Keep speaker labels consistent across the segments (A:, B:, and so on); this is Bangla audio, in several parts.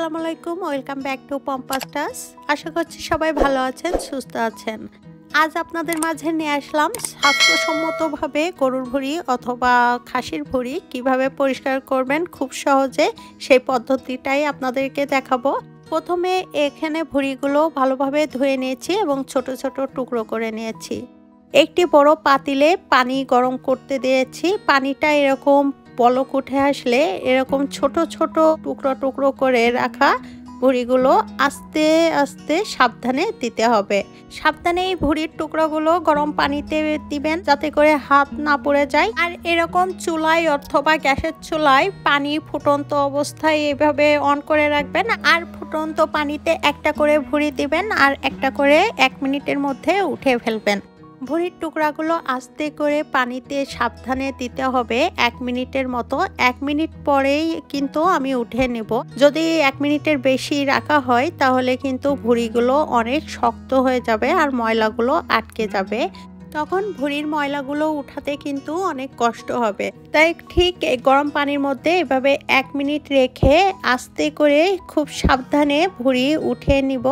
A: আসসালামু আলাইকুম, ওয়েলকাম ব্যাক টু পম্পাস্টাস। আশা করছি সবাই ভালো আছেন, সুস্থ আছেন। আজ আপনাদের মাঝে নিয়ে আসলাম স্বাস্থ্যসম্মতভাবে গরুর ভুঁড়ি অথবা খাসির ভুঁড়ি কিভাবে পরিষ্কার করবেন খুব সহজে, সেই পদ্ধতিটাই আপনাদেরকে দেখাবো। প্রথমে এখানে ভুঁড়িগুলো ভালোভাবে ধুয়ে নিয়েছি এবং ছোট ছোট টুকরো করে নিয়েছি। একটি বড় পাতিলে পানি গরম করতে দিয়েছি। পানিটা এরকম বলক উঠে আসলে এরকম ছোট ছোট টুকরো টুকরো করে রাখা ভুঁড়িগুলো আস্তে আস্তে সাবধানে দিতে হবে। সাবধানে এই ভুঁড়ির টুকরোগুলো গরম পানিতে দিবেন যাতে করে হাত না পড়ে যায়। আর এরকম চুলায় অথবা গ্যাসের চুলায় পানি ফুটন্ত অবস্থায় এভাবে অন করে রাখবেন আর ফুটন্ত পানিতে একটা করে ভুঁড়ি দিবেন আর একটা করে 1 মিনিটের মধ্যে উঠে ফেলবেন। ভুঁড়ির টুকরাগুলো আস্তে করে পানিতে সাবধানে দিতে হবে 1 মিনিটের মতো। 1 মিনিট পরেই কিন্তু আমি উঠে নেব। যদি 1 মিনিটের বেশি রাখা হয় তাহলে কিন্তু ভুঁড়িগুলো অনেক শক্ত হয়ে যাবে আর ময়লাগুলো আটকে যাবে, তখন ভুঁড়ির ময়লাগুলো উঠাতে কিন্তু অনেক কষ্ট হবে। তাই ঠিক এই গরম পানির মধ্যে এভাবে 1 মিনিট রেখে আস্তে করে খুব সাবধানে ভুঁড়ি উঠে নিব।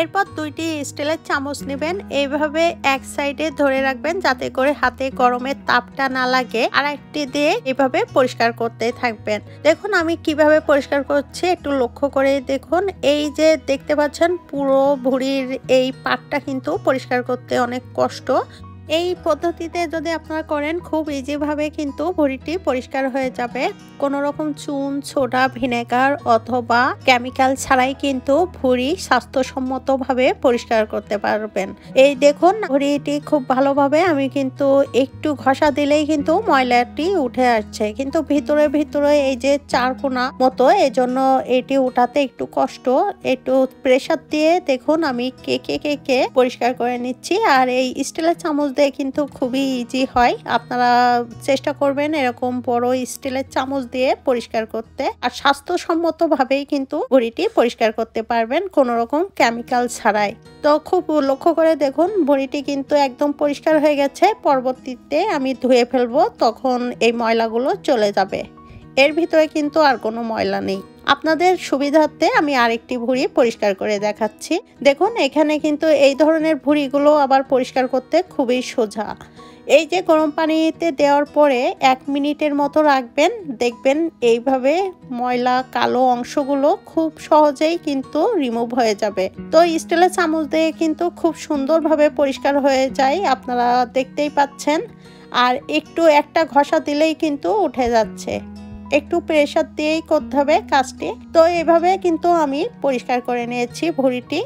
A: এরপর 2টি স্টিলের চামচ নেবেন, এইভাবে এক সাইডে ধরে রাখবেন যাতে করে হাতে গরমের তাপটা না লাগে, আর একটি দিয়ে এভাবে পরিষ্কার করতে থাকবেন। দেখুন আমি কিভাবে পরিষ্কার করছি, একটু লক্ষ্য করে দেখুন। এই যে দেখতে পাচ্ছেন পুরো ভুঁড়ির এই পাটটা কিন্তু পরিষ্কার করতে অনেক কষ্ট। এই পদ্ধতিতে যদি আপনারা করেন খুব ইজিভাবে কিন্তু ভুঁড়িটি পরিষ্কার হয়ে যাবে। কোনো রকম চুন, সোডা, ভিনেগার অথবা কেমিক্যাল ছাড়াই কিন্তু ভুঁড়ি স্বাস্থ্যসম্মতভাবে পরিষ্কার করতে পারবেন। এই দেখুন ভুঁড়িটি খুব ভালোভাবে আমি কিন্তু একটু ঘষা দিলেই কিন্তু ময়লাটি উঠে আসছে, কিন্তু ভিতরে ভিতরে এই যে 4 কোনা মতো, এই জন্য এটি উঠাতে একটু কষ্ট। একটু প্রেসার দিয়ে দেখুন আমি কেকে পরিষ্কার করে নিচ্ছি। আর এই স্টিলের চামচ কিন্তু খুবই ইজি হয়। আপনারা চেষ্টা করবেন এরকম বড় স্টিলের চামচ দিয়ে পরিষ্কার করতে, আর স্বাস্থ্যসম্মত ভাবেই কিন্তু ভুঁড়িটি পরিষ্কার করতে পারবেন কোনো রকম কেমিক্যাল ছাড়াই। তো খুব লক্ষ্য করে দেখুন ভুঁড়িটি কিন্তু একদম পরিষ্কার হয়ে গেছে। পরবর্তীতে আমি ধুয়ে ফেলবো, তখন এই ময়লাগুলো চলে যাবে। এর ভিতরে কিন্তু আর কোনো ময়লা নেই। আপনাদের সুবিধার্থে আমি আরেকটি ভুঁড়ি পরিষ্কার করে দেখাচ্ছি। দেখুন এখানে কিন্তু এই ধরনের ভুঁড়িগুলো আবার পরিষ্কার করতে খুবই সোজা। এই যে গরম পানিতে দেওয়ার পরে 1 মিনিটের মতো রাখবেন, দেখবেন এইভাবে ময়লা কালো অংশগুলো খুব সহজেই কিন্তু রিমুভ হয়ে যাবে। তো স্টিলের চামচ দিয়ে কিন্তু খুব সুন্দরভাবে পরিষ্কার হয়ে যায়, আপনারা দেখতেই পাচ্ছেন। আর একটু একটা ঘষা দিলেই কিন্তু উঠে যাচ্ছে। একটু প্রেসার দিয়েই করতে হবে কাজটি। তো এইভাবে কিন্তু আমি পরিষ্কার করে নিয়েছি ভুঁড়িটি।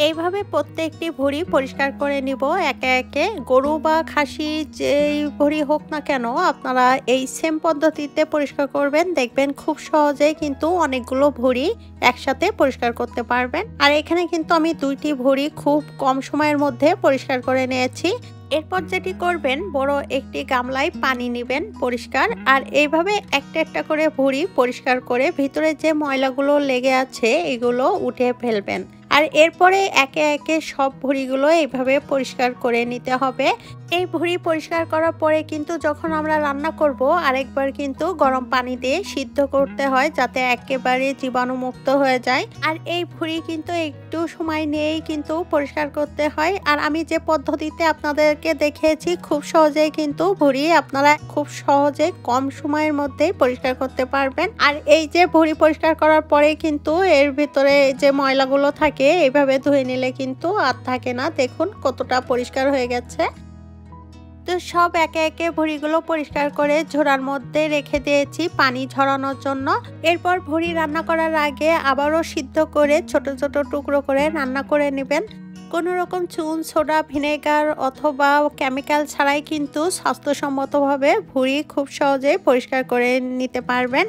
A: এইভাবে প্রত্যেকটি ভুঁড়ি পরিষ্কার করে নিব একে একে। গরু বা খাসি যেই ভুঁড়ি হোক না কেন আপনারা এই সেম পদ্ধতিতে পরিষ্কার করবেন, দেখবেন খুব সহজেই কিন্তু অনেকগুলো ভুঁড়ি একসাথে পরিষ্কার করতে পারবেন। আর এখানে কিন্তু আমি 2টি ভুঁড়ি খুব কম সময়ের মধ্যে পরিষ্কার করে নিয়েছি। এরপর যেটি করবেন, বড় একটি গামলায় পানি নেবেন পরিষ্কার, আর এইভাবে একটা একটা করে ভুঁড়ি পরিষ্কার করে ভিতরে যে ময়লাগুলো লেগে আছে এগুলো উঠে ফেলবেন। আর এরপরে একে একে সব ভুঁড়িগুলো এইভাবে পরিষ্কার করে নিতে হবে। এই ভুঁড়ি পরিষ্কার করার পরে কিন্তু যখন আমরা রান্না করব আরেকবার কিন্তু গরম পানি দিয়ে সিদ্ধ করতে হয় যাতে একেবারে জীবাণুমুক্ত হয়ে যায়। আর এই ভুঁড়ি কিন্তু একটু সময় নিয়েই কিন্তু পরিষ্কার করতে হয়। আর আমি যে পদ্ধতিতে আপনাদেরকে দেখিয়েছি খুব সহজেই কিন্তু ভুঁড়ি আপনারা খুব সহজে কম সময়ের মধ্যেই পরিষ্কার করতে পারবেন। আর এই যে ভুঁড়ি পরিষ্কার করার পরে কিন্তু এর ভিতরে যে ময়লাগুলো থাকে এইভাবে ধুয়ে নিলে কিন্তু আর থাকে না। দেখুন কতটা পরিষ্কার হয়ে গেছে। তো সব একে একে ভুঁড়িগুলো পরিষ্কার করে ঝোড়ার মধ্যে রেখে দিয়েছি পানি ঝরানোর জন্য। এরপর ভুঁড়ি রান্না করার আগে আবারও সিদ্ধ করে ছোট ছোট টুকরো করে রান্না করে নেবেন। কোনো রকম চুন, সোডা, ভিনেগার অথবা কেমিক্যাল ছাড়াই কিন্তু স্বাস্থ্যসম্মতভাবে ভুঁড়ি খুব সহজেই পরিষ্কার করে নিতে পারবেন।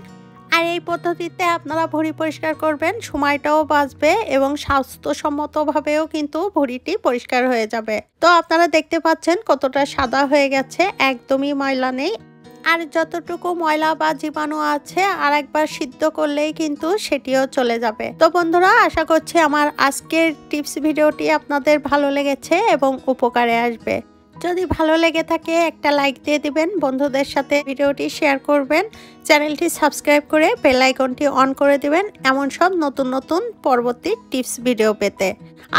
A: আর এই পদ্ধতিতে আপনারা ভুঁড়ি পরিষ্কার করবেন, সময়টাও বাঁচবে এবং স্বাস্থ্যসম্মতভাবেও কিন্তু ভুঁড়িটি পরিষ্কার হয়ে যাবে। তো আপনারা দেখতে পাচ্ছেন কতটা সাদা হয়ে গেছে, একদমই ময়লা নেই। আর যতটুকু ময়লা বা জীবাণু আছে আর একবার সিদ্ধ করলেই কিন্তু সেটিও চলে যাবে। তো বন্ধুরা, আশা করছি আমার আজকের টিপস ভিডিওটি আপনাদের ভালো লেগেছে এবং উপকারে আসবে। যদি ভালো লেগে থাকে একটা লাইক দিয়ে দিবেন, বন্ধুদের সাথে ভিডিওটি শেয়ার করবেন, চ্যানেলটি সাবস্ক্রাইব করে বেল আইকনটি অন করে দিবেন এমন সব নতুন নতুন পরবর্তী টিপস ভিডিও পেতে।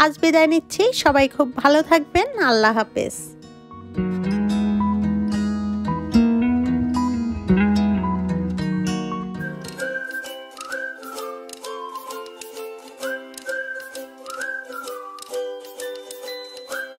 A: আজ বিদায় নিচ্ছি, সবাই খুব ভালো থাকবেন, আল্লাহ হাফেজ।